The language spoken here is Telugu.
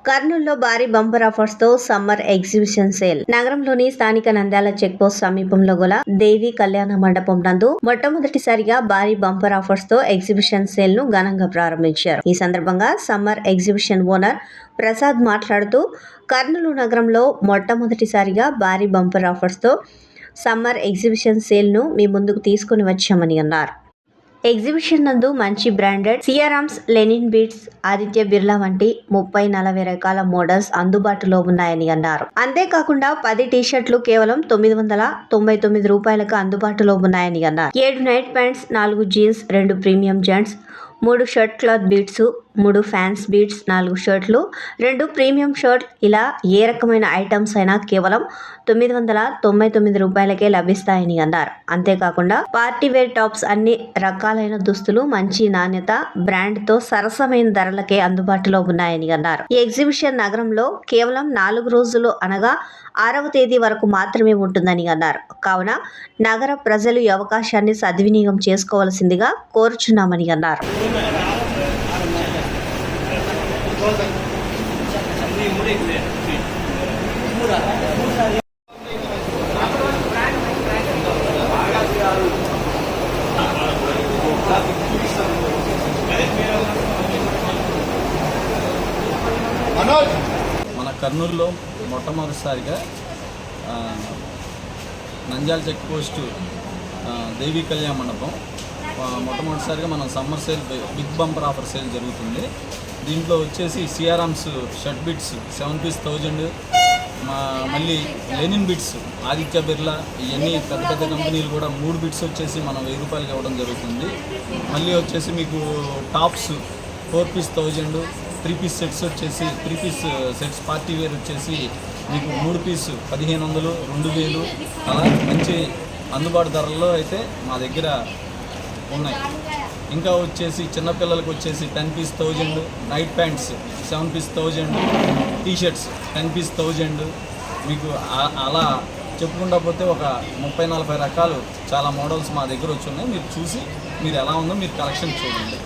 కర్నూలులో భారీ బంపర్ ఆఫర్స్ తో సమ్మర్ ఎగ్జిబిషన్ సేల్. నగరంలోని స్థానిక నంద్యాల చెక్ పోస్ట్ సమీపంలో గల దేవి కళ్యాణ మండపం నందు మొట్టమొదటిసారిగా భారీ బంపర్ ఆఫర్స్ తో ఎగ్జిబిషన్ సేల్ ను ఘనంగా ప్రారంభించారు. ఈ సందర్భంగా సమ్మర్ ఎగ్జిబిషన్ ఓనర్ ప్రసాద్ మాట్లాడుతూ, కర్నూలు నగరంలో మొట్టమొదటిసారిగా భారీ బంపర్ ఆఫర్స్ తో సమ్మర్ ఎగ్జిబిషన్ సేల్ ను మీ ముందుకు తీసుకుని వచ్చామని అన్నారు. ఎగ్జిబిషన్ నందు మంచి బ్రాండెడ్ సియారామ్స్, లెనిన్ బీట్స్, ఆదిత్య బిర్లా వంటి 30-40 రకాల మోడల్స్ అందుబాటులో ఉన్నాయని అన్నారు. అంతేకాకుండా 10 టీ-షర్ట్లు కేవలం 999 రూపాయలకు అందుబాటులో ఉన్నాయని అన్నారు. 7 night pants, 4 jeans, 2 premium gents, 3 shirt cloth bits, 3 fans bits, 4 షర్ట్లు, 2 ప్రీమియం షర్ట్, ఇలా ఏ రకమైన ఐటమ్స్ అయినా కేవలం 999 రూపాయలకే లభిస్తాయని అన్నారు. అంతేకాకుండా పార్టీ వేర్ టాప్స్, అన్ని రకాలైన దుస్తులు మంచి నాణ్యత, బ్రాండ్ తో సరసమైన ధరలకే అందుబాటులో ఉన్నాయని అన్నారు. ఈ ఎగ్జిబిషన్ నగరంలో కేవలం 4 రోజులు అనగా 6వ తేదీ వరకు మాత్రమే ఉంటుందని అన్నారు. కావున నగర ప్రజలు ఈ అవకాశాన్ని సద్వినియోగం చేసుకోవాల్సిందిగా కోరుచున్నామని అన్నారు. మన కర్నూలులో మొట్టమొదటిసారిగా నంద్యాల చెక్ పోస్టు దేవి కళ్యాణ మండపం మొట్టమొదటిసారిగా మనం summer sale big bumper offer sale జరుగుతుంది. దీంట్లో వచ్చేసి సియారామ్స్ షర్ట్ బిట్స్ 7 పీస్ 1000, మళ్ళీ లెనిన్ బిట్స్, ఆదిత్య బిర్లా, ఇవన్నీ పెద్ద పెద్ద కంపెనీలు కూడా 3 బిట్స్ వచ్చేసి మనం 1000 రూపాయలకి ఇవ్వడం జరుగుతుంది. మళ్ళీ వచ్చేసి మీకు టాప్స్ 4 పీస్ 1000, 3 పీస్ సెట్స్ వచ్చేసి 3 పీస్ సెట్స్ పార్టీ వేర్ వచ్చేసి మీకు 3 పీస్ 1500, 2000, అలా మంచి అందుబాటు ధరల్లో అయితే మా దగ్గర ఉన్నాయి. ఇంకా వచ్చేసి చిన్నపిల్లలకు వచ్చేసి 10 piece 1000, night pants 7 piece 1000, t-shirts 10 piece 1000, మీకు అలా చెప్పుకుంటా పోతే ఒక 30-40 రకాలు చాలా మోడల్స్ మా దగ్గర వచ్చి ఉన్నాయి. మీరు చూసి మీరు ఎలా ఉందో మీరు కలెక్షన్ చూడండి.